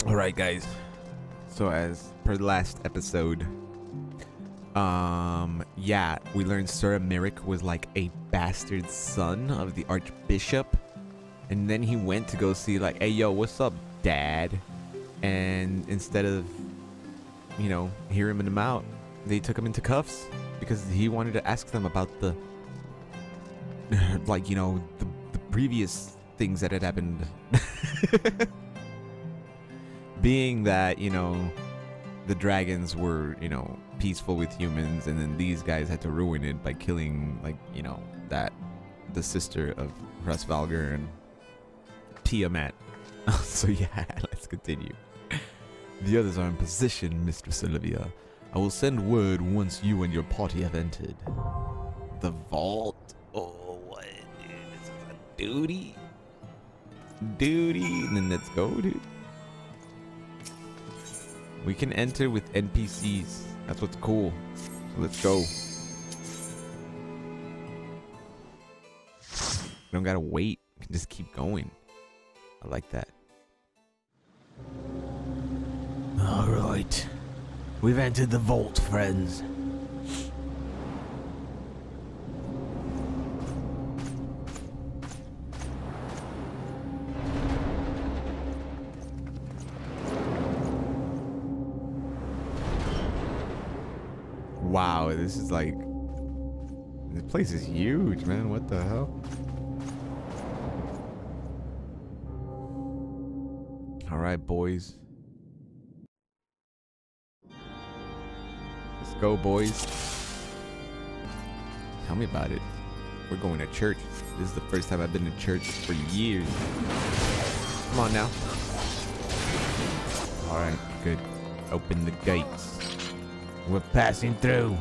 Alright, guys. So as per the last episode, yeah, we learned Sir Aymeric was like a bastard son of the Archbishop. And then he went to go see like, hey, yo, what's up, Dad? And instead of, you know, hearing him out, they took him into cuffs because he wanted to ask them about the, like, you know, the previous things that had happened. Being that, you know, the dragons were, you know, peaceful with humans, and then these guys had to ruin it by killing, like, you know, the sister of Hraesvelgr and Tiamat. So yeah, let's continue. The others are in position, Mistress Olivia. I will send word once you and your party have entered. The vault? Oh, what, dude? This is a duty? Duty? And then let's go, dude. We can enter with NPCs. That's what's cool. So let's go. We don't gotta wait. We can just keep going. I like that. Alright. We've entered the vault, friends. Wow, this is like... This place is huge, man. What the hell? Alright, boys. Let's go, boys. Tell me about it. We're going to church. This is the first time I've been to church for years. Come on now. Alright, good. Open the gates. We're passing through.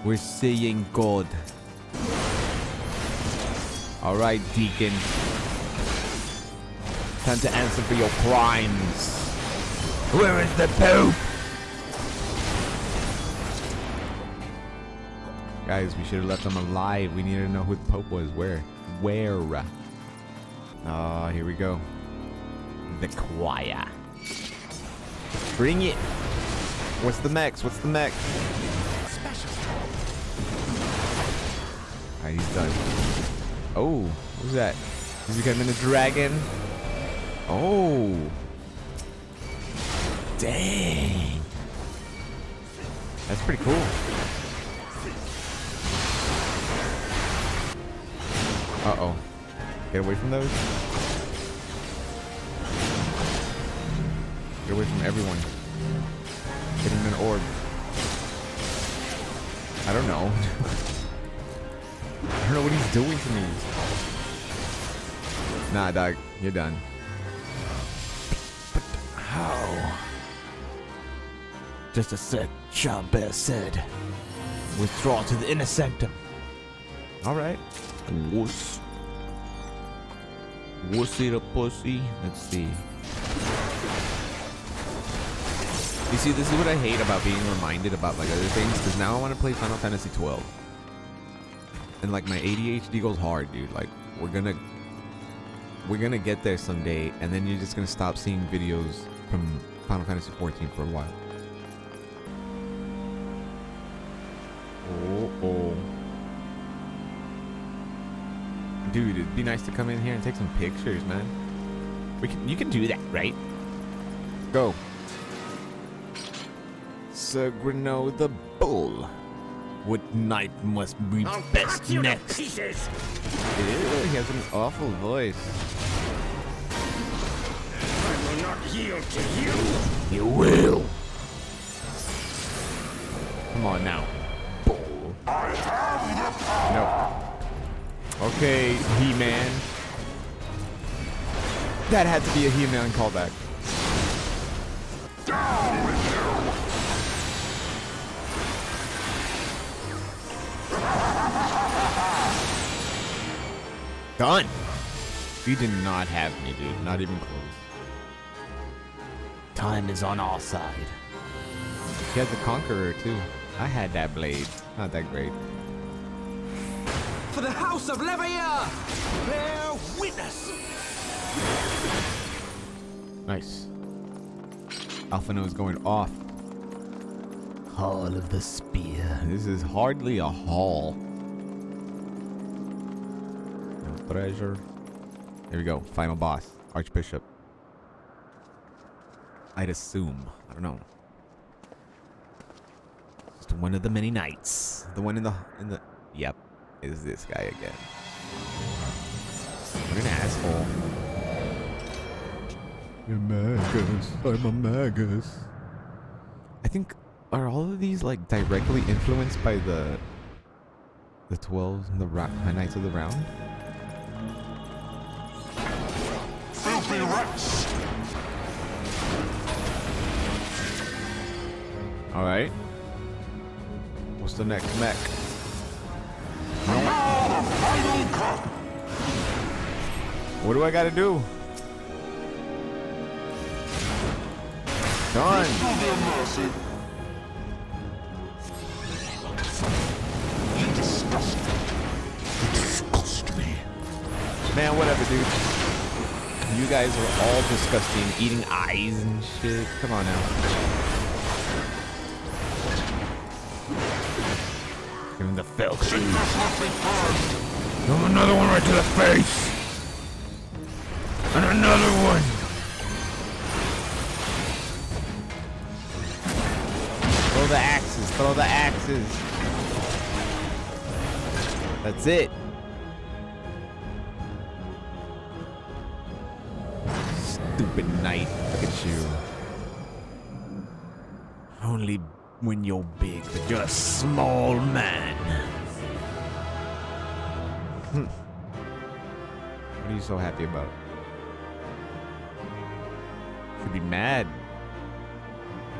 We're seeing God. Alright, Deacon. Time to answer for your crimes. Where is the Pope? Guys, we should have left them alive. We need to know who the Pope was. Where? Where? Oh, here we go. The choir. Bring it. What's the max? What's the max? Alright, he's done. Oh, who's that? He's becoming a dragon. Oh. Dang. That's pretty cool. Uh-oh. Get away from those. Get away from everyone. Get him an orb. I don't know. I don't know what he's doing to me. Nah, dog. You're done. But how? Just a sec, Chambert said. Withdraw to the inner sanctum. Alright. Wuss. Wussy the pussy. Let's see. You see, this is what I hate about being reminded about like other things, because now I want to play Final Fantasy 12. And like my ADHD goes hard, dude. Like we're gonna get there someday, and then you're just gonna stop seeing videos from Final Fantasy 14 for a while. Oh. Dude, it'd be nice to come in here and take some pictures, man. You can do that, right? Go. Sir Grano the Bull. What knight must be best next? Ew, he has an awful voice. I will not yield to you. You will. Come on now. Bull. No. Okay, He-Man. That had to be a He-Man callback. Down with you. Done. You did not have me, dude. Not even close. Time is on our side. He had the Conqueror, too. I had that blade. Not that great. For the House of Levier! Bear witness! Nice. Alphino is going off. Hall of the Spear. This is hardly a hall. No treasure. Here we go. Final boss. Archbishop. I'd assume. I don't know. Just one of the many knights. The one in the yep. Is this guy again. What an asshole. You're Magus. I'm a Magus. I think, are all of these like directly influenced by the 12 and the Knights of the Round? Filthy rats! Alright. What's the next mech? What do I gotta do? Done. You disgust me. Man, whatever, dude. You guys are all disgusting, eating eyes and shit. Come on now. Give him the fell shoes. Another one right to the face. And another one. Throw the axes. Throw the axes. That's it. Stupid knight. Look at you. Only when you're big, but you're a small man. What are you so happy about? Should be mad.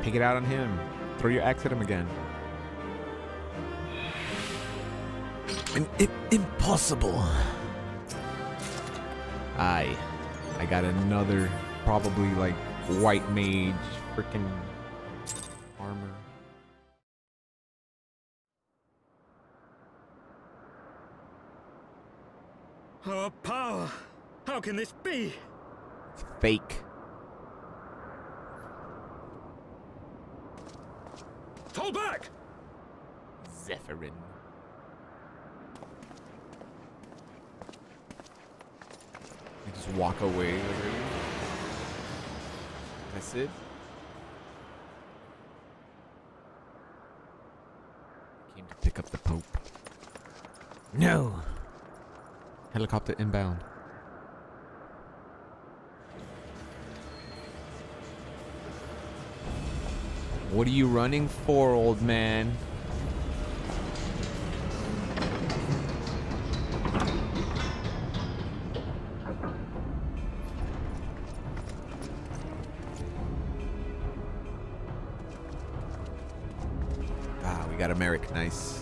Take it out on him. Throw your axe at him again. Impossible. I got another probably like white mage freaking armor. Our power! How can this be? It's fake. Fall back! Zephyrin. You just walk away already. That's it. I came to pick up the Pope. No. Helicopter inbound. What are you running for, old man? Ah, we got Aymeric. Nice.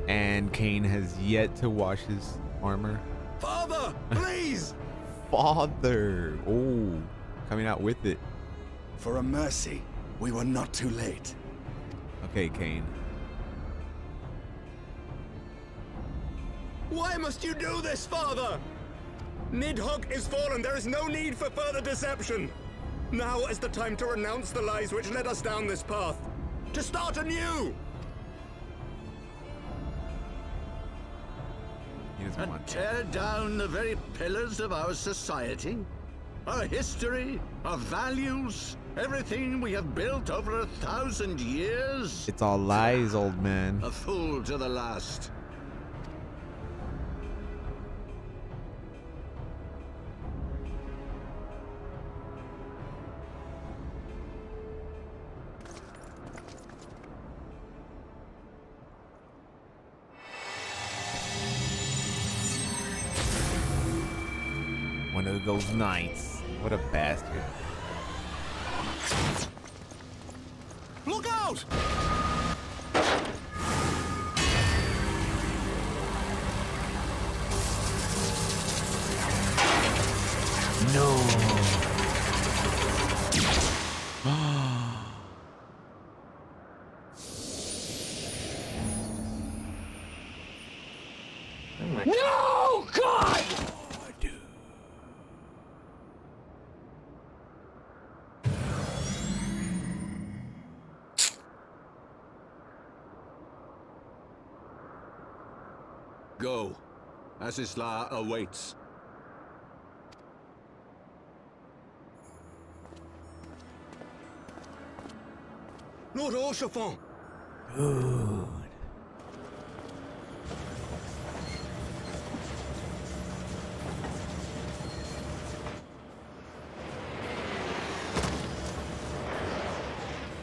And Kane has yet to wash his armor. Father, please! Father! Oh, coming out with it. For a mercy, we were not too late. Okay, Kane. Why must you do this, Father? Nidhogg is fallen. There is no need for further deception. Now is the time to renounce the lies which led us down this path. To start anew! He doesn't want And to. tear down the very pillars of our society? Our history, our values, everything we have built over 1,000 years? It's all lies, old man. A fool to the last. One of those knights. What a bastard. Look out! No. No, God! Go, as Isla awaits. Lord Orchefort! Good.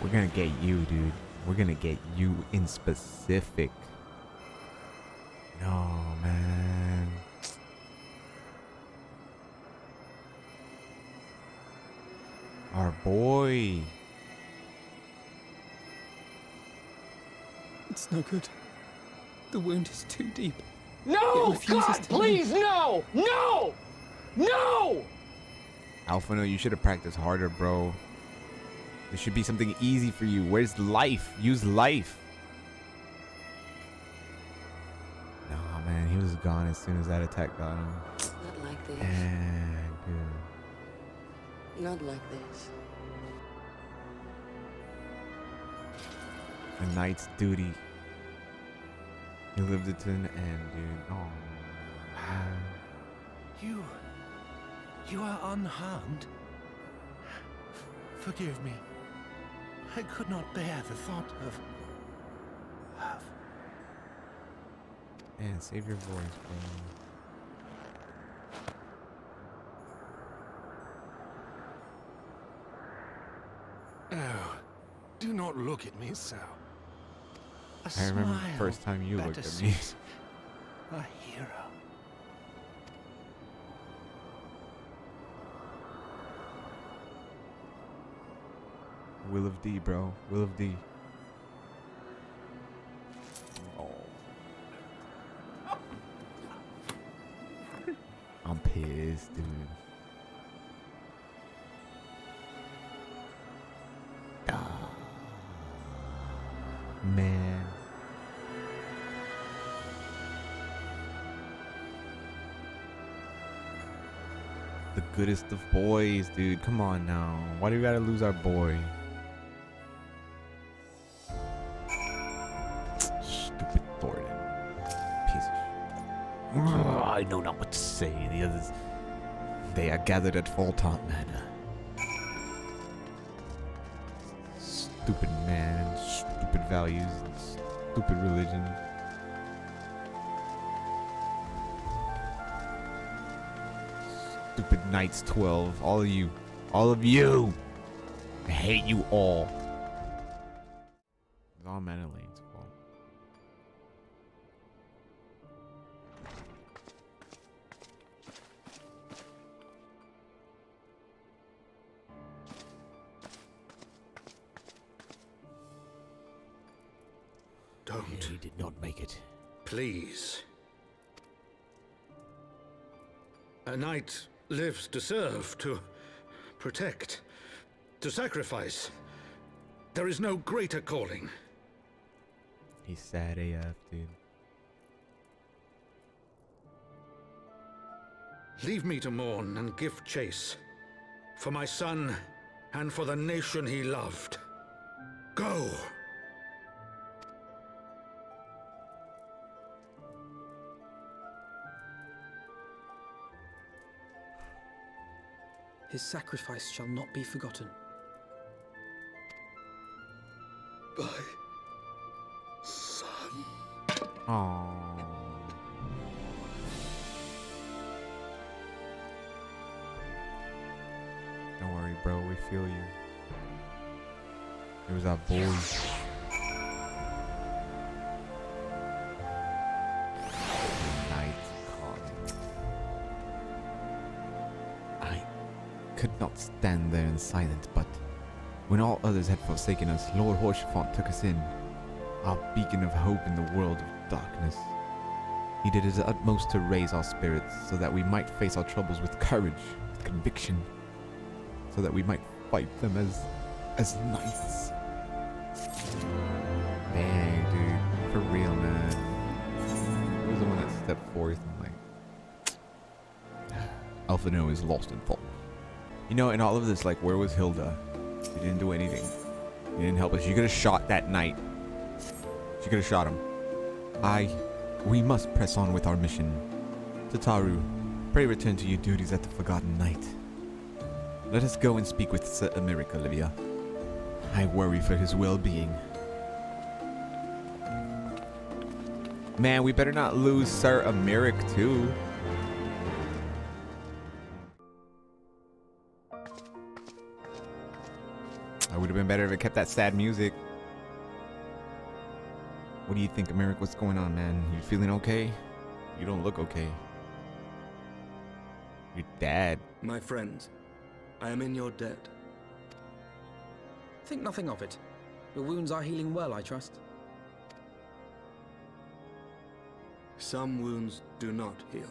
We're gonna get you, dude. We're gonna get you in specific. No, man. Our boy. It's no good. The wound is too deep. No! God, please, no! No! No! Alphino, you should have practiced harder, bro. There should be something easy for you. Where's life? Use life. Nah, man, he was gone as soon as that attack got him. Not like this. And good. Not like this. A knight's duty. He lived it to an end, dude. Oh, man. You are unharmed? Forgive me. I could not bear the thought of... Man, save your voice, bro. Oh, do not look at me so. I remember the first time you looked at me. A hero. Will of D, bro. Will of D. Oh. I'm pissed, dude. Ah. Man. The goodest of boys, dude. Come on now. Why do we gotta lose our boy? Stupid Thornton. Piece of shit. I know not what to say. The others, they are gathered at Faltont Manor. Stupid man, stupid values, stupid religion. Stupid Knights 12. All of you. All of you. I hate you all. It's all Manolane's fault. Don't. He did not make it. Please. A knight lives to serve, to protect, to sacrifice. There is no greater calling. He's sad AF, dude. Leave me to mourn and give chase. For my son and for the nation he loved. Go! His sacrifice shall not be forgotten. My son. Aww. Don't worry, bro. We feel you. It was our boy. Night calling. I could not stand there in silence, but when all others had forsaken us, Lord Horchefant took us in, our beacon of hope in the world of darkness. He did his utmost to raise our spirits so that we might face our troubles with courage, with conviction, so that we might fight them as knights. Dang, dude. For real, man. He was the one that stepped forth and Alphino is lost in thought. You know, in all of this, like, where was Hilda? She didn't do anything. She didn't help us. She could have shot that knight. She could have shot him. I We must press on with our mission. Tataru, pray return to your duties at the Forgotten Night. Let us go and speak with Sir Aymeric, Olivia. I worry for his well-being. Man, we better not lose Sir Aymeric too. I would have been better if it kept that sad music. What do you think, Aymeric? What's going on, man? You feeling okay? You don't look okay. Your dad. My friends, I am in your debt. Think nothing of it. Your wounds are healing well, I trust. Some wounds do not heal.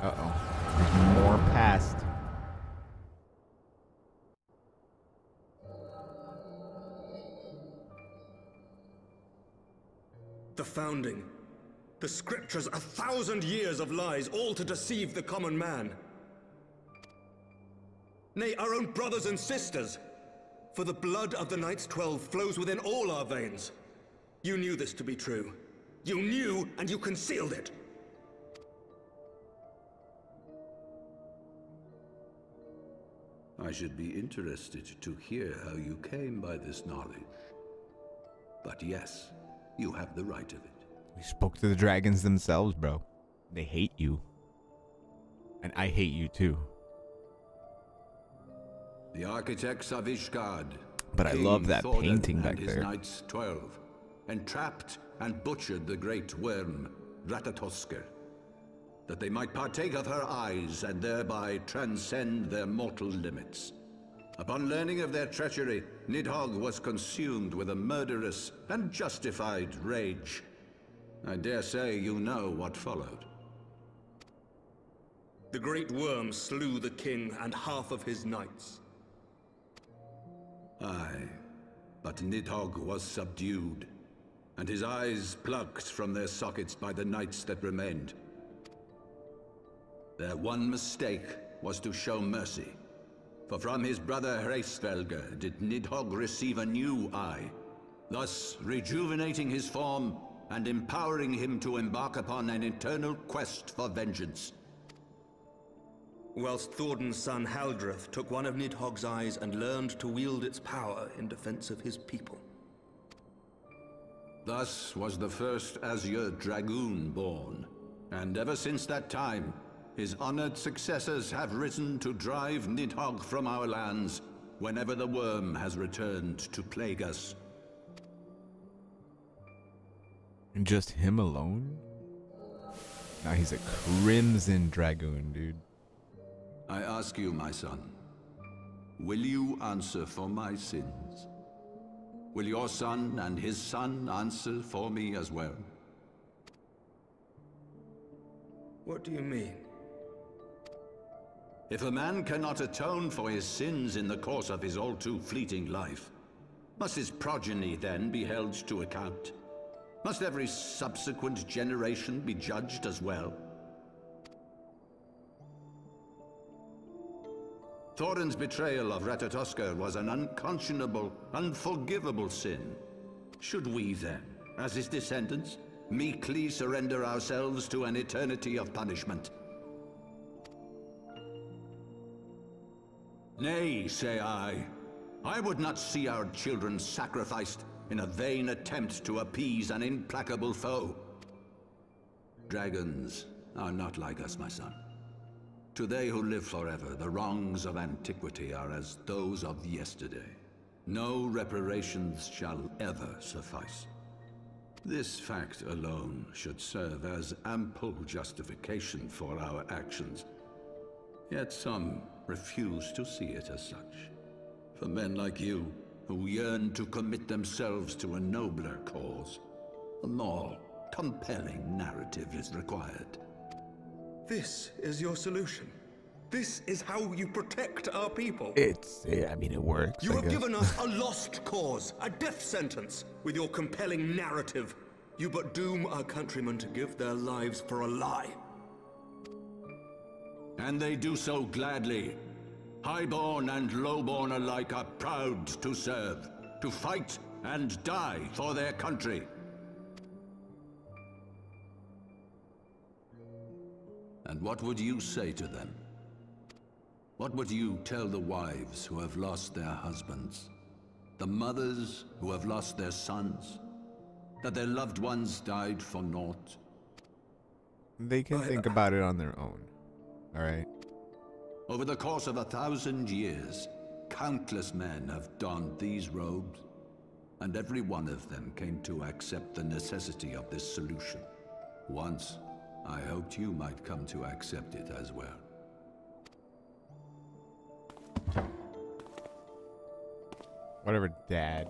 Uh-oh. There's more past. The founding. The scriptures, 1,000 years of lies, all to deceive the common man. Nay, our own brothers and sisters. For the blood of the Knights 12 flows within all our veins. You knew this to be true. You knew, and you concealed it. I should be interested to hear how you came by this knowledge. But yes, you have the right of it. We spoke to the dragons themselves, bro. They hate you. And I hate you too. The architects of Ishgard. But I love that painting back his there. Knights 12 entrapped and butchered the great worm, Ratatoskr, that they might partake of her eyes and thereby transcend their mortal limits. Upon learning of their treachery, Nidhogg was consumed with a murderous and justified rage. I dare say you know what followed. The great worm slew the king and half of his knights. Aye, but Nidhogg was subdued, and his eyes plucked from their sockets by the knights that remained. Their one mistake was to show mercy, for from his brother Hreysvelgr did Nidhogg receive a new eye, thus rejuvenating his form and empowering him to embark upon an eternal quest for vengeance. Whilst Thorden's son Haldreth took one of Nidhogg's eyes and learned to wield its power in defense of his people. Thus was the first Azure Dragoon born, and ever since that time, his honored successors have risen to drive Nidhogg from our lands whenever the worm has returned to plague us. And just him alone? Now he's a Crimson Dragoon, dude. I ask you, my son, will you answer for my sins? Will your son and his son answer for me as well? What do you mean? If a man cannot atone for his sins in the course of his all too fleeting life, must his progeny then be held to account? Must every subsequent generation be judged as well? Thorin's betrayal of Ratatoskr was an unconscionable, unforgivable sin. Should we then, as his descendants, meekly surrender ourselves to an eternity of punishment? Nay, say I. I would not see our children sacrificed in a vain attempt to appease an implacable foe. Dragons are not like us, my son. To they who live forever, the wrongs of antiquity are as those of yesterday. No reparations shall ever suffice. This fact alone should serve as ample justification for our actions. Yet some refuse to see it as such. For men like you, who yearn to commit themselves to a nobler cause, a more compelling narrative is required. This is your solution. This is how you protect our people. I mean, it works. You have given us a lost cause, a death sentence. With your compelling narrative, you but doom our countrymen to give their lives for a lie. And they do so gladly. Highborn and lowborn alike are proud to serve, to fight and die for their country. And what would you say to them? What would you tell the wives who have lost their husbands? The mothers who have lost their sons? That their loved ones died for naught? They can think about it on their own. Alright? Over the course of 1,000 years, countless men have donned these robes, and every one of them came to accept the necessity of this solution. Once, I hoped you might come to accept it as well. Whatever, Dad.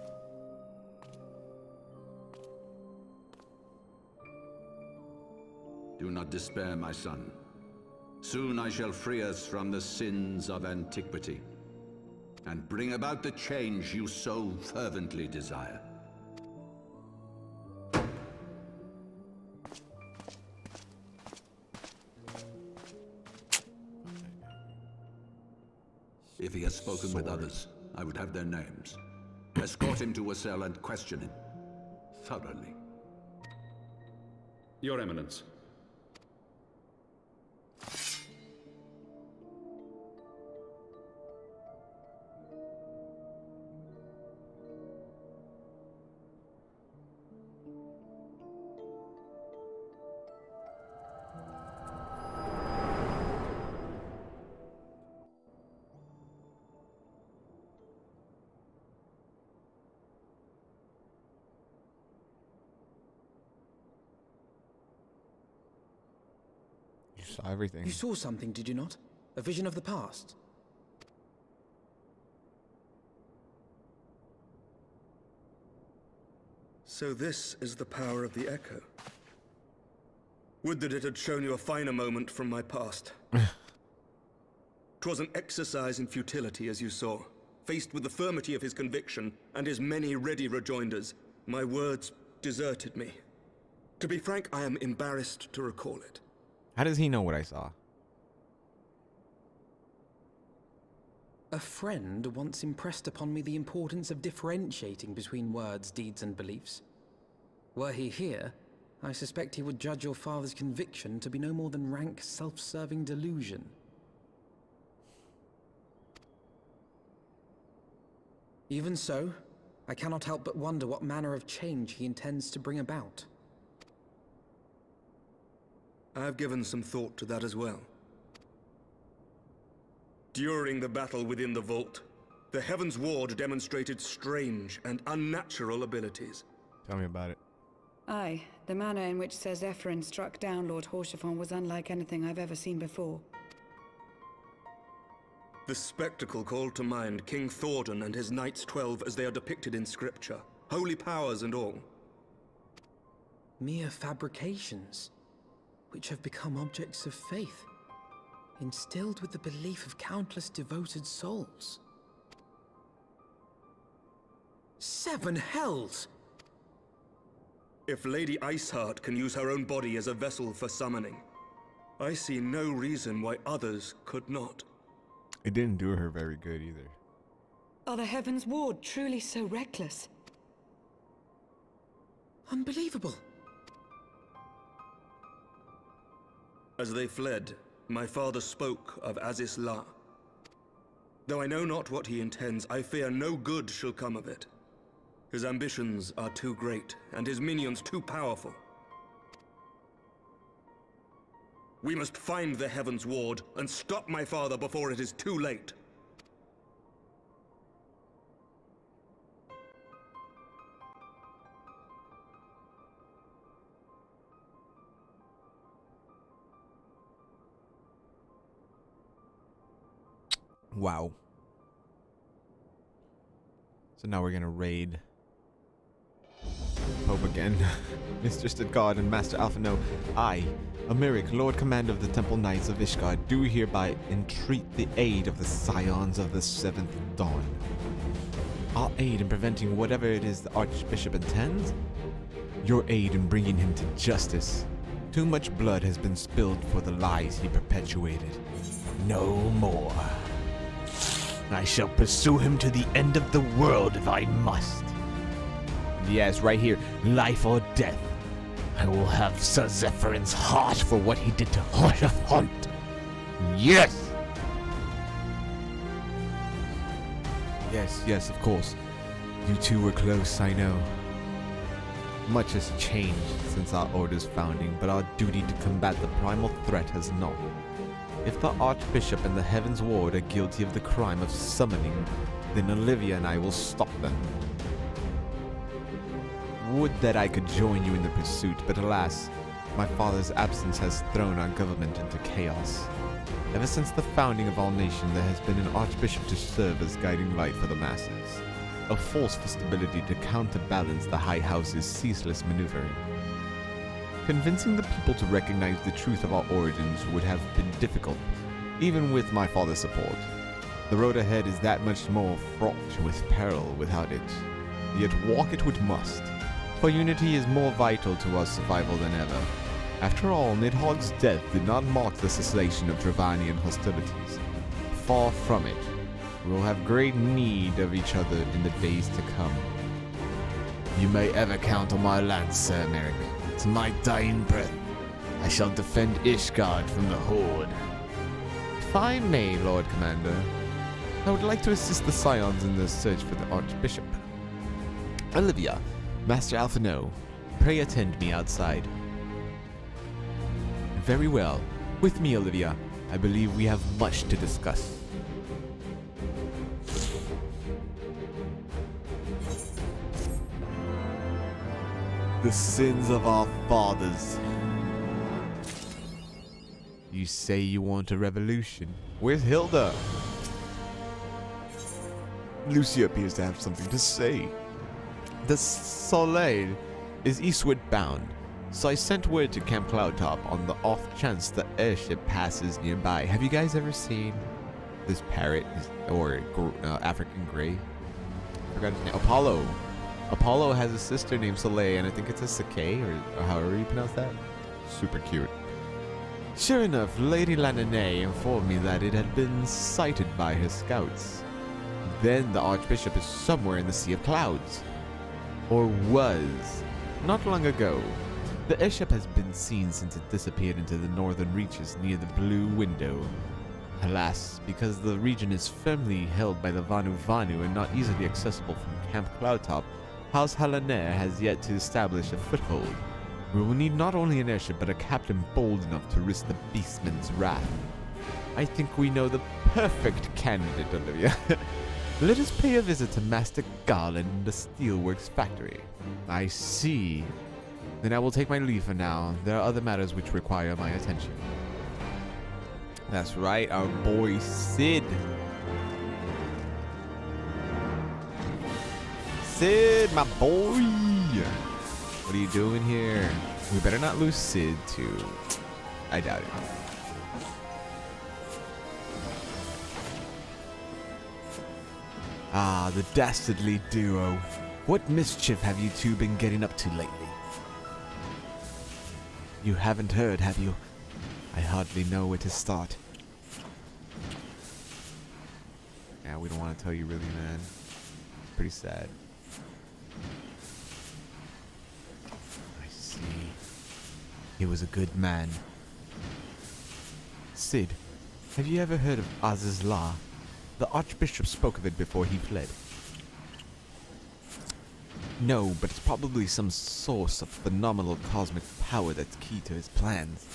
Do not despair, my son. Soon I shall free us from the sins of antiquity, and bring about the change you so fervently desire. If he has spoken with others, I would have their names. Escort him to a cell and question him thoroughly. Your Eminence. Saw everything. You saw something, did you not? A vision of the past? So this is the power of the Echo. Would that it had shown you a finer moment from my past. 'Twas an exercise in futility, as you saw. Faced with the firmity of his conviction and his many ready rejoinders, my words deserted me. To be frank, I am embarrassed to recall it. How does he know what I saw? A friend once impressed upon me the importance of differentiating between words, deeds, and beliefs. Were he here, I suspect he would judge your father's conviction to be no more than rank, self-serving delusion. Even so, I cannot help but wonder what manner of change he intends to bring about. I've given some thought to that as well. During the battle within the vault, the Heavensward demonstrated strange and unnatural abilities. Tell me about it. Aye, the manner in which Sir Zephyrin struck down Lord Horschiffon was unlike anything I've ever seen before. The spectacle called to mind King Thordan and his Knights 12 as they are depicted in scripture, holy powers and all. Mere fabrications, which have become objects of faith, instilled with the belief of countless devoted souls. 7 hells! If Lady Iceheart can use her own body as a vessel for summoning, I see no reason why others could not. It didn't do her very good either. Are the Heavensward truly so reckless? Unbelievable! As they fled, my father spoke of Aziz La. Though I know not what he intends, I fear no good shall come of it. His ambitions are too great, and his minions too powerful. We must find the Heavensward and stop my father before it is too late. Wow. So now we're gonna raid Pope again. Mistress of God and Master Alpha know, I, Aymeric, Lord Commander of the Temple Knights of Ishgard, do hereby entreat the aid of the Scions of the 7th Dawn. Our aid in preventing whatever it is the Archbishop intends. Your aid in bringing him to justice. Too much blood has been spilled for the lies he perpetuated. No more. I shall pursue him to the end of the world if I must. Yes, right here, life or death. I will have Sir Zephyr's heart for what he did to Hoshafont. Yes! Yes, of course. You two were close, I know. Much has changed since our order's founding, but our duty to combat the primal threat has not. If the Archbishop and the Heavensward are guilty of the crime of summoning, then Olivia and I will stop them. Would that I could join you in the pursuit, but alas, my father's absence has thrown our government into chaos. Ever since the founding of our nation, there has been an Archbishop to serve as guiding light for the masses, a force for stability to counterbalance the High House's ceaseless maneuvering. Convincing the people to recognize the truth of our origins would have been difficult, even with my father's support. The road ahead is that much more fraught with peril without it, yet walk it we must, for unity is more vital to our survival than ever. After all, Nidhogg's death did not mark the cessation of Dravanian hostilities. Far from it. We will have great need of each other in the days to come. You may ever count on my lance, Sir Aymeric. To my dying breath, I shall defend Ishgard from the Horde. If I may, Lord Commander, I would like to assist the Scions in their search for the Archbishop. Olivia, Master Alphino, pray attend me outside. Very well. With me, Olivia. I believe we have much to discuss. The sins of our fathers. You say you want a revolution. Where's Hilda? Lucia appears to have something to say. The Soleil is eastward bound, so I sent word to Camp Cloudtop on the off chance the airship passes nearby. Have you guys ever seen this parrot or African Grey? I forgot his name. Apollo. Apollo has a sister named Soleil, and I think it's a Sake, or however you pronounce that. Super cute. Sure enough, Lady Lananay informed me that it had been sighted by her scouts. Then the Archbishop is somewhere in the Sea of Clouds. Or was. Not long ago. The airship has been seen since it disappeared into the northern reaches near the Blue Window. Alas, because the region is firmly held by the Vanu and not easily accessible from Camp Cloudtop, House Halaner has yet to establish a foothold. We will need not only an airship, but a captain bold enough to risk the beastman's wrath. I think we know the perfect candidate, Olivia. Let us pay a visit to Master Garland in the Steelworks factory. I see. Then I will take my leave for now. There are other matters which require my attention. That's right, our boy Sid. Sid, my boy! What are you doing here? We better not lose Sid, too. I doubt it. Ah, the dastardly duo. What mischief have you two been getting up to lately? You haven't heard, have you? I hardly know where to start. Yeah, we don't want to tell you really, man. Pretty sad. I see. He was a good man. Sid, have you ever heard of Az's Law? The Archbishop spoke of it before he fled. No, but it's probably some source of phenomenal cosmic power that's key to his plans.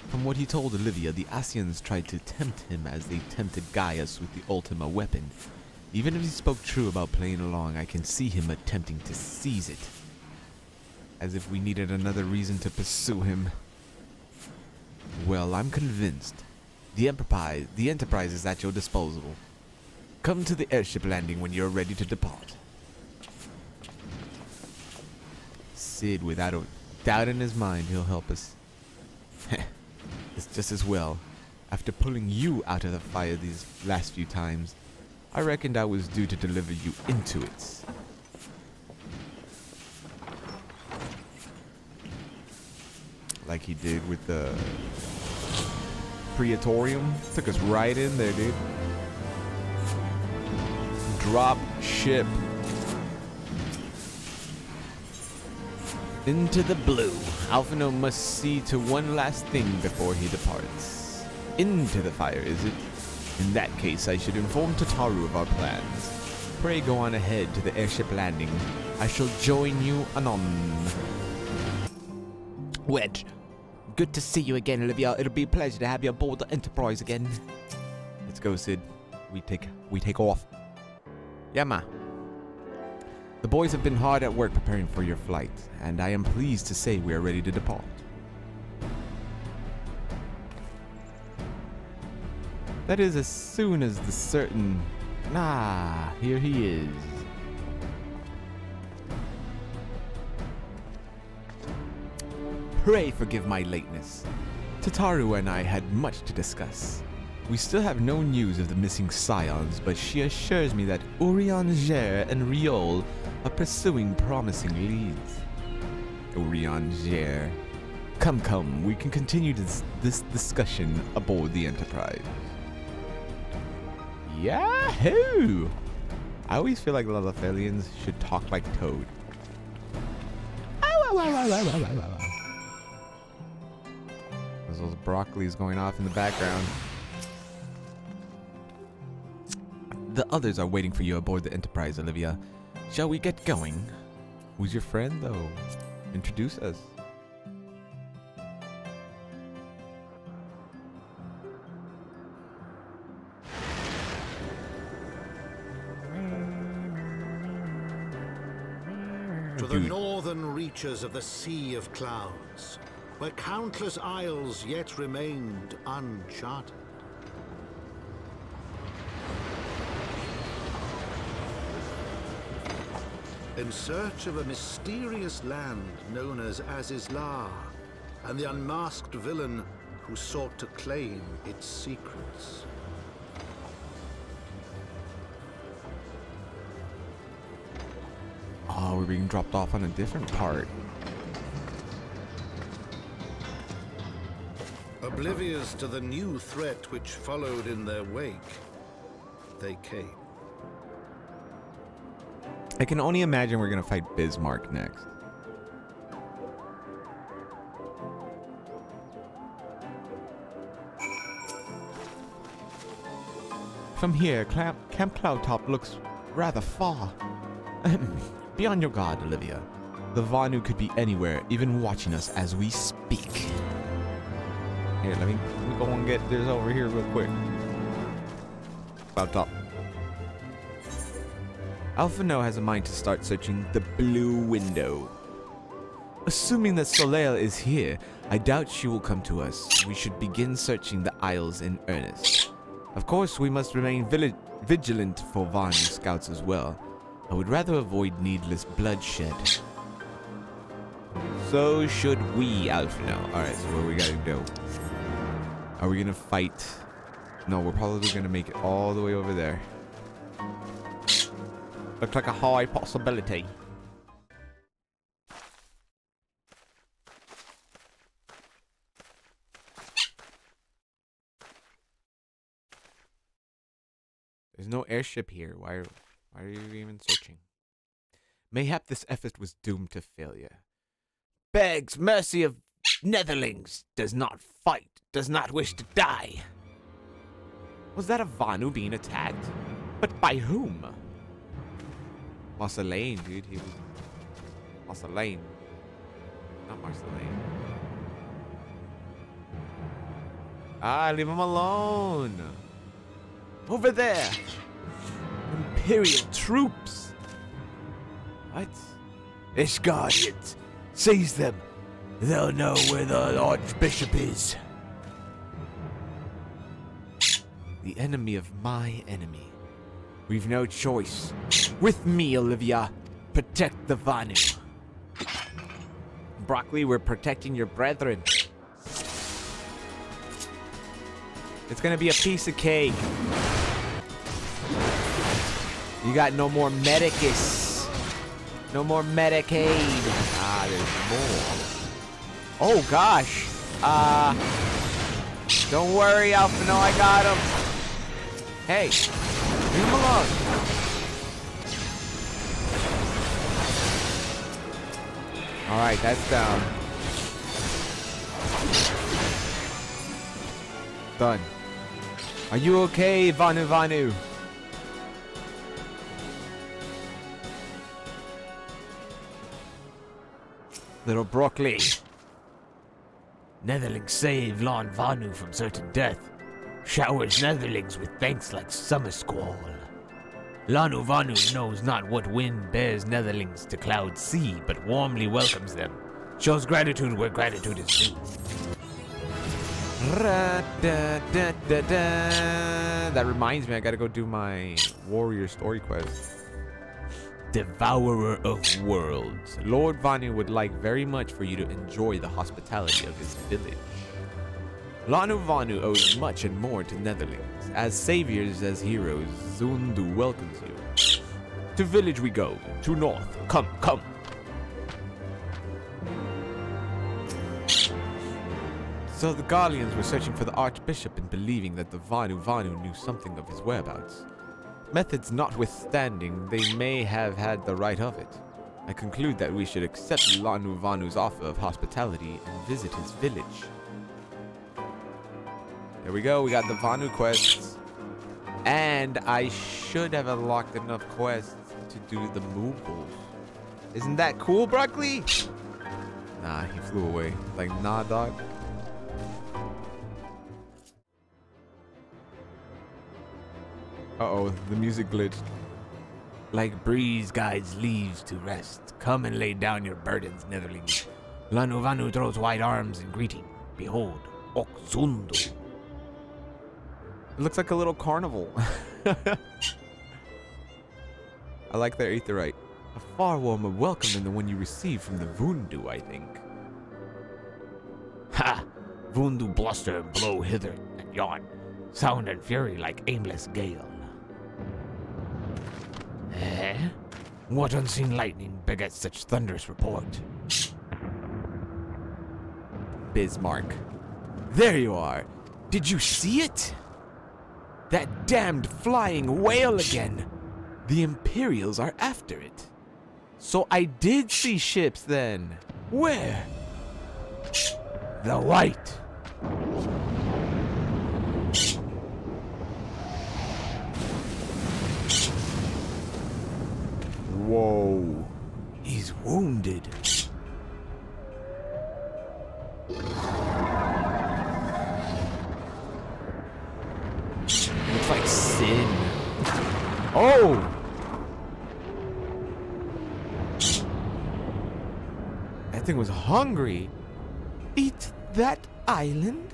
From what he told Olivia, the Asians tried to tempt him as they tempted Gaius with the Ultima weapon. Even if he spoke true about playing along, I can see him attempting to seize it. As if we needed another reason to pursue him. Well, I'm convinced. The Enterprise is at your disposal. Come to the airship landing when you're ready to depart. Sid, without a doubt in his mind, he'll help us. It's just as well. After pulling you out of the fire these last few times, I reckoned I was due to deliver you into it. Like he did with the Praetorium. Took us right in there, dude. Drop ship. Into the blue. Alphino must see to one last thing before he departs. Into the fire, is it? In that case, I should inform Tataru of our plans. Pray go on ahead to the airship landing. I shall join you anon. Wedge, good to see you again, Olivia. It'll be a pleasure to have you aboard the Enterprise again. Let's go, Sid. We take off. Yeah, ma. The boys have been hard at work preparing for your flight, and I am pleased to say we are ready to depart. That is as soon as the certain... Ah, here he is. Pray forgive my lateness. Tataru and I had much to discuss. We still have no news of the missing scions, but she assures me that Urian Jer and Riol are pursuing promising leads. Urian Jer. Come, we can continue this discussion aboard the Enterprise. Yahoo! I always feel like Lalathelians should talk like Toad. There's those broccolis going off in the background. The others are waiting for you aboard the Enterprise, Olivia. Shall we get going? Who's your friend, though? Introduce us. To the northern reaches of the Sea of Clouds, where countless isles yet remained uncharted. In search of a mysterious land known as Azizlar, and the unmasked villain who sought to claim its secrets. Oh, we're being dropped off on a different part. Oblivious to the new threat which followed in their wake, they came. I can only imagine we're gonna fight Bismarck next. From here, Camp Cloudtop looks rather far. Be on your guard, Olivia. The Vanu could be anywhere, even watching us as we speak. Here, let me go and get this over here real quick. Cloudtop. Alphino has a mind to start searching the blue window. Assuming that Soleil is here, I doubt she will come to us. We should begin searching the Isles in earnest. Of course, we must remain vigilant for Vanu scouts as well. I would rather avoid needless bloodshed. So should we, Alphino. Alright, so where we gotta go? Are we gonna fight? No, we're probably gonna make it all the way over there. Looks like a high possibility. There's no airship here. Why are you even searching? Mayhap this effort was doomed to failure. Begs mercy of Netherlings, does not fight, does not wish to die. Was that a Vanu being attacked? But by whom? Marceline, dude. He was Marceline. Not Marceline. Ah, leave him alone. Over there. Imperial troops. What? Ishguardians, seize them. They'll know where the Archbishop is. The enemy of my enemy. We've no choice. With me, Olivia. Protect the Vanu. Broccoli, we're protecting your brethren. It's gonna be a piece of cake. You got no more medicus. No more Medicaid. Ah, there's more. Oh gosh. Don't worry, Alphino, I got him. Hey, leave him alone. Alright, that's down. Done. Are you okay, Vanu? Little broccoli. Netherlings save Lon Vanu from certain death. Showers Netherlings with thanks like summer squall. Lanu Vanu knows not what wind bears Netherlings to cloud sea, but warmly welcomes them. Shows gratitude where gratitude is due. That reminds me, I gotta go do my warrior story quest. Devourer of worlds. Lord Vanu would like very much for you to enjoy the hospitality of his village. Lanu Vanu owes much and more to Netherlings. As saviors, as heroes, Zundu welcomes you. To village we go, to north. Come, come. So the Garleans were searching for the Archbishop and believing that the Vanu knew something of his whereabouts. Methods notwithstanding, they may have had the right of it. I conclude that we should accept Lanu Vanu's offer of hospitality and visit his village. There we go, we got the Vanu quests. And I should have unlocked enough quests to do the movables. Isn't that cool, Broccoli? Nah, he flew away. Like, nah, dog. Uh-oh, the music glitched. Like breeze guides leaves to rest, come and lay down your burdens, Netherlings. Lanu Vanu throws wide arms in greeting. Behold, Okzundu. It looks like a little carnival. I like their aetherite. A far warmer welcome than the one you received from the Vundu, I think. Ha! Vundu bluster and blow hither and yon. Sound and fury like aimless gale. Eh? What unseen lightning begets such thunderous report? Bismarck. There you are. Did you see it? That damned flying whale again. The Imperials are after it. So I did see ships then. Where? The White. Whoa. He's wounded. Looks like Sin. Oh! That thing was hungry. Eat that island?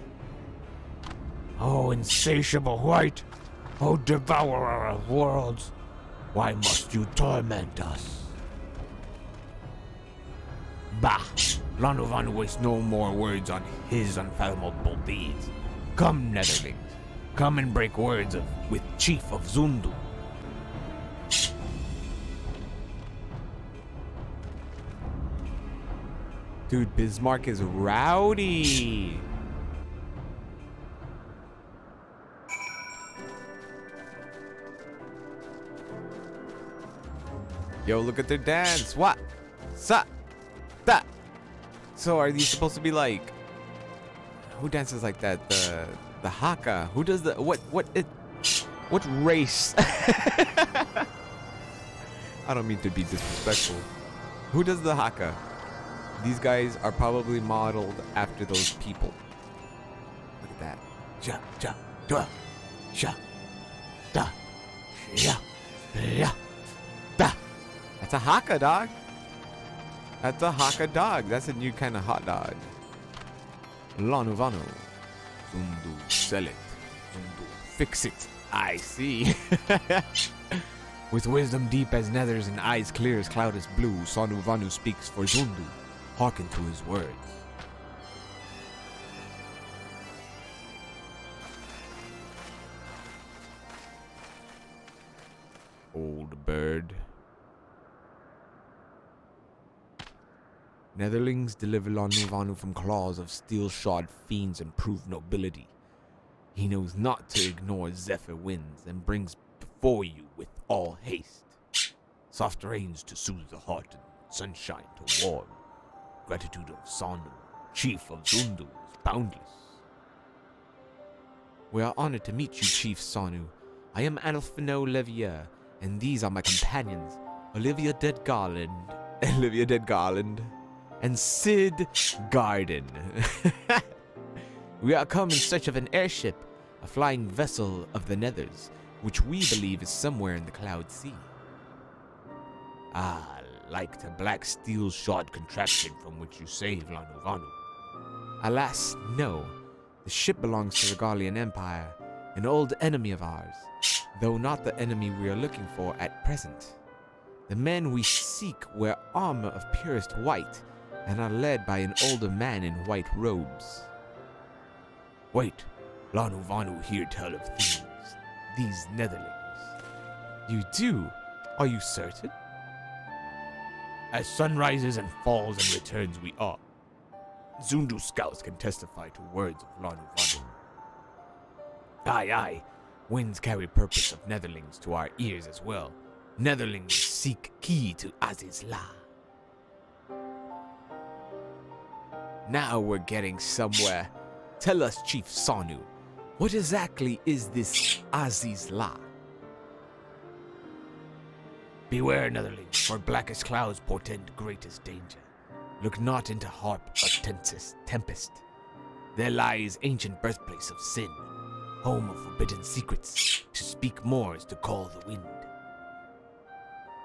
Oh, insatiable White. Oh, devourer of worlds. Why must you torment us? Bah! Lanu Vanu wastes no more words on his unfathomable deeds. Come, Netherlings. Come and break words with Chief of Zundu. Dude, Bismarck is rowdy. Yo, look at their dance. What? Sa. Da. So are these supposed to be like, who dances like that? The Haka. Who does the what race? I don't mean to be disrespectful. Who does the Haka? These guys are probably modeled after those people. Look at that. Ja, ja, da, sha, da, ya, ya, da. That's a Haka, dog. That's a Haka dog. That's a new kind of hot dog. Lanu Vanu. Zundu, sell it. Zundu, fix it. I see. With wisdom deep as nethers and eyes clear as cloudless blue, Lanu Vanu speaks for Zundu. Hearken to his words. Old bird. Netherlings deliver Lanu Vanu from claws of steel-shod fiends and prove nobility. He knows not to ignore zephyr winds and brings before you with all haste. Soft rains to soothe the heart and sunshine to warm. gratitude of Sanu, chief of Zundu, is boundless. We are honored to meet you, Chief Sanu. I am Alphino Levier, and these are my companions, Olivia Dead Garland, and Sid Garden. We are come in search of an airship, a flying vessel of the Nethers, which we believe is somewhere in the Cloud Sea. Ah, like the black steel-shod contraption from which you saved Vanu. Alas, no. The ship belongs to the Garlean Empire, an old enemy of ours, though not the enemy we are looking for at present. The men we seek wear armor of purest white, and are led by an older man in white robes. Wait, Vanu here tell of these Netherlings. You do? Are you certain? As sun rises and falls and returns we are. Zundu scouts can testify to words of Vanu. Aye, winds carry purpose of Netherlings to our ears as well. Netherlings seek key to Aziz La. Now we're getting somewhere. Tell us, Chief Sanu, what exactly is this Aziz La? Beware, Netherlings, for blackest clouds portend greatest danger. Look not into harp of tempest. There lies ancient birthplace of sin, home of forbidden secrets. To speak more is to call the wind.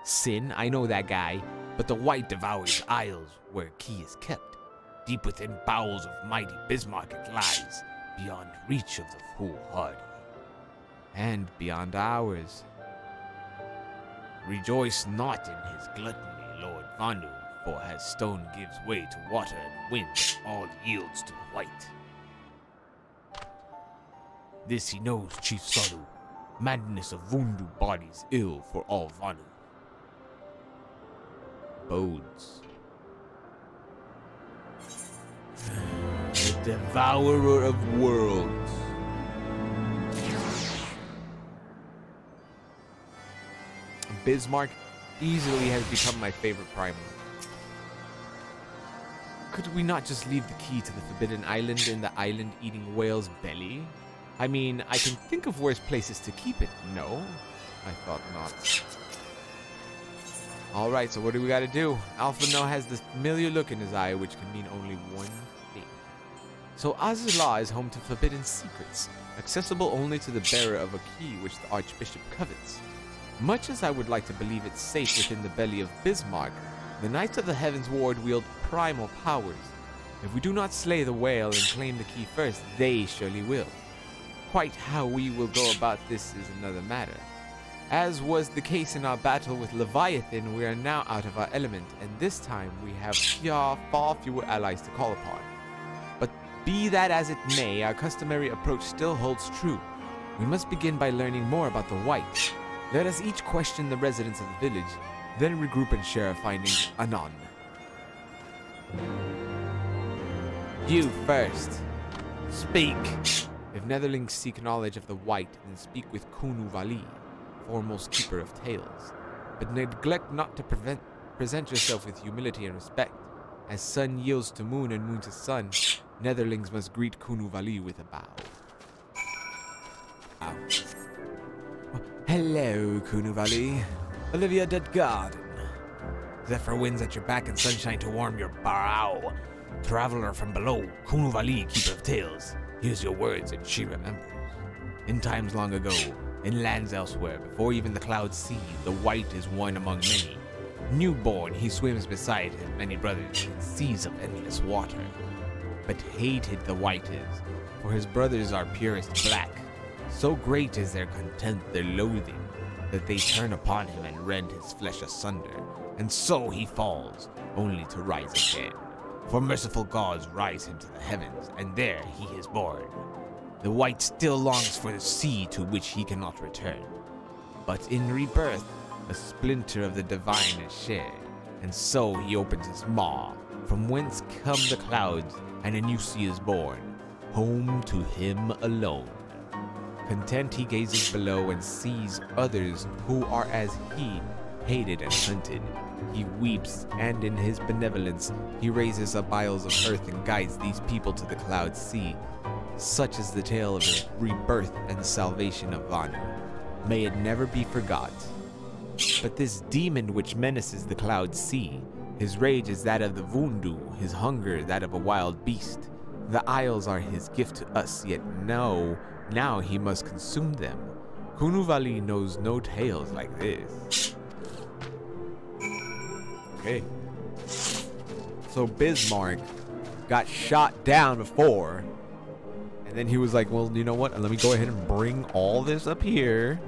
Sin, I know that guy, but the white devours isles where key is kept. Deep within bowels of mighty Bismarck it lies, beyond reach of the foolhardy. And beyond ours. Rejoice not in his gluttony, Lord Vanu, for as stone gives way to water and wind, all yields to white. This he knows, Chief Sanu. Madness of Vundu bodies ill for all Vanu. Bodes. The devourer of worlds. Bismarck easily has become my favorite primal. Could we not just leave the key to the Forbidden Island in the island-eating whale's belly? I mean, I can think of worse places to keep it. No, I thought not. Alright, so what do we gotta do? Alpha now has this familiar look in his eye, which can mean only one thing. So Azula is home to forbidden secrets, accessible only to the bearer of a key which the Archbishop covets. Much as I would like to believe it's safe within the belly of Bismarck, the Knights of the Heavensward wield primal powers. If we do not slay the whale and claim the key first, they surely will. Quite how we will go about this is another matter. As was the case in our battle with Leviathan, we are now out of our element, and this time we have far fewer allies to call upon. But be that as it may, our customary approach still holds true. We must begin by learning more about the White. Let us each question the residents of the village, then regroup and share our findings anon. You first. Speak. If Netherlings seek knowledge of the White, then speak with Kunu Vali, foremost keeper of tales. But neglect not to present yourself with humility and respect. As sun yields to moon and moon to sun, Netherlings must greet Kunu Vali with a bow. Ow. Hello, Kunu Vali. Olivia Dead Garden. Zephyr winds at your back and sunshine to warm your brow. Traveler from below, Kunu Vali, keeper of tales. Hears your words and she remembers. In times long ago, in lands elsewhere, before even the clouds see, the White is one among many. Newborn, he swims beside his many brothers in seas of endless water. But hated the White is, for his brothers are purest black. So great is their contempt, their loathing, that they turn upon him and rend his flesh asunder. And so he falls, only to rise again. For merciful gods rise him to the heavens, and there he is born. The White still longs for the sea to which he cannot return. But in rebirth, a splinter of the divine is shared, and so he opens his maw, from whence come the clouds, and a new sea is born, home to him alone. Content he gazes below and sees others who are as he, hated and hunted, he weeps, and in his benevolence, he raises up isles of earth and guides these people to the Cloud Sea. Such is the tale of the rebirth and salvation of Vanu. May it never be forgot. But this demon which menaces the Cloud Sea, his rage is that of the Vundu, his hunger that of a wild beast. The isles are his gift to us, yet now he must consume them. Kunuvali knows no tales like this. Okay. So Bismarck got shot down before, and then he was like, well, you know what? Let me go ahead and bring all this up here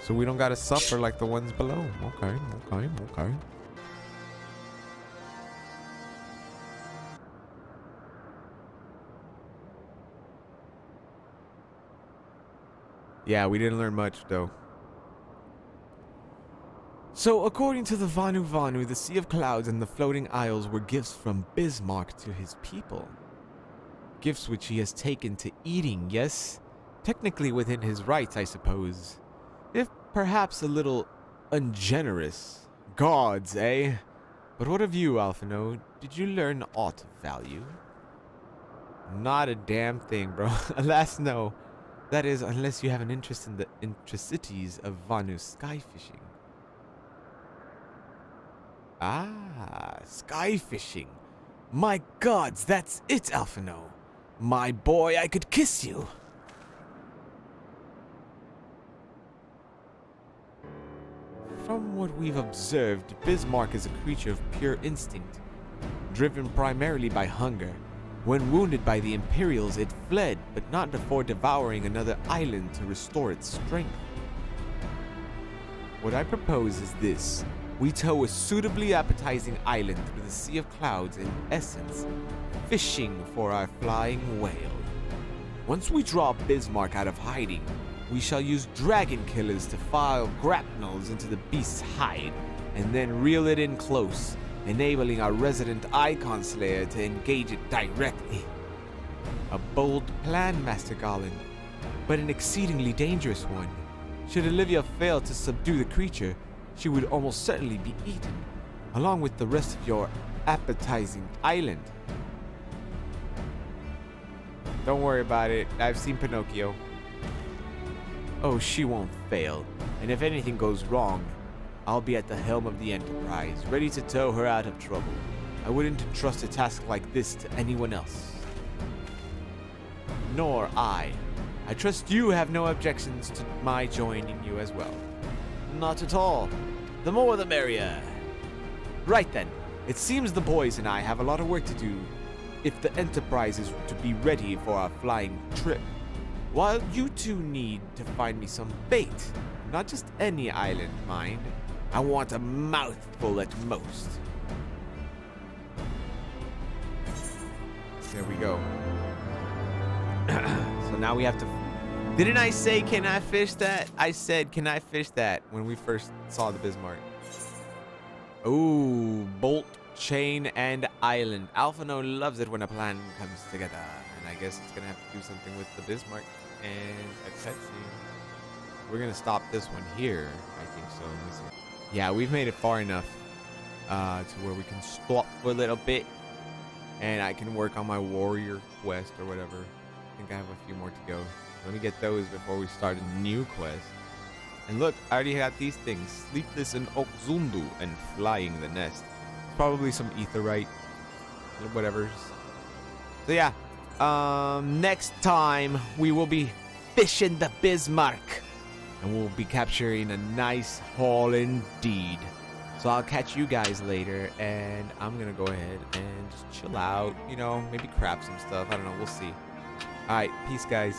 so we don't gotta suffer like the ones below. Okay. Yeah, we didn't learn much, though. So, according to the Vanu, the Sea of Clouds and the Floating Isles were gifts from Bismarck to his people. Gifts which he has taken to eating, yes? Technically within his rights, I suppose. If perhaps a little ungenerous. Gods, eh? But what of you, Alphino? Did you learn aught of value? Not a damn thing, bro. Alas, no. That is, unless you have an interest in the intricacies of Vanu sky fishing. Ah, sky fishing. My gods, that's it, Alphino. My boy, I could kiss you. From what we've observed, Bismarck is a creature of pure instinct, driven primarily by hunger. When wounded by the Imperials, it fled, but not before devouring another island to restore its strength. What I propose is this. We tow a suitably appetizing island through the Sea of Clouds, in essence, fishing for our flying whale. Once we draw Bismarck out of hiding, we shall use dragon killers to file grapnels into the beast's hide, and then reel it in close, enabling our resident Icon Slayer to engage it directly. A bold plan, Master Garland, but an exceedingly dangerous one. Should Olivia fail to subdue the creature, she would almost certainly be eaten, along with the rest of your appetizing island. Don't worry about it, I've seen Pinocchio. Oh, she won't fail, and if anything goes wrong, I'll be at the helm of the Enterprise, ready to tow her out of trouble. I wouldn't entrust a task like this to anyone else. Nor I. I trust you have no objections to my joining you as well. Not at all. The more the merrier. Right then, it seems the boys and I have a lot of work to do if the Enterprise is to be ready for our flying trip. While you two need to find me some bait, not just any island, mind. I want a mouthful at most. There we go. So now we have to... Didn't I say, can I fish that? I said, can I fish that when we first saw the Bismarck. Ooh, bolt, chain, and island. Alphino loves it when a plan comes together. And I guess it's going to have to do something with the Bismarck and a cutscene. We're going to stop this one here. I think so. Let me see. Yeah, we've made it far enough to where we can stop for a little bit. And I can work on my warrior quest or whatever. I think I have a few more to go. Let me get those before we start a new quest. And look, I already got these things. Sleepless in Okzundu and Flying the Nest. Probably some etherite. Whatever. So yeah. Next time we will be fishing the Bismarck. And we'll be capturing a nice haul indeed. So I'll catch you guys later. And I'm going to go ahead and just chill out. You know, maybe crap some stuff. I don't know. We'll see. Alright, peace guys.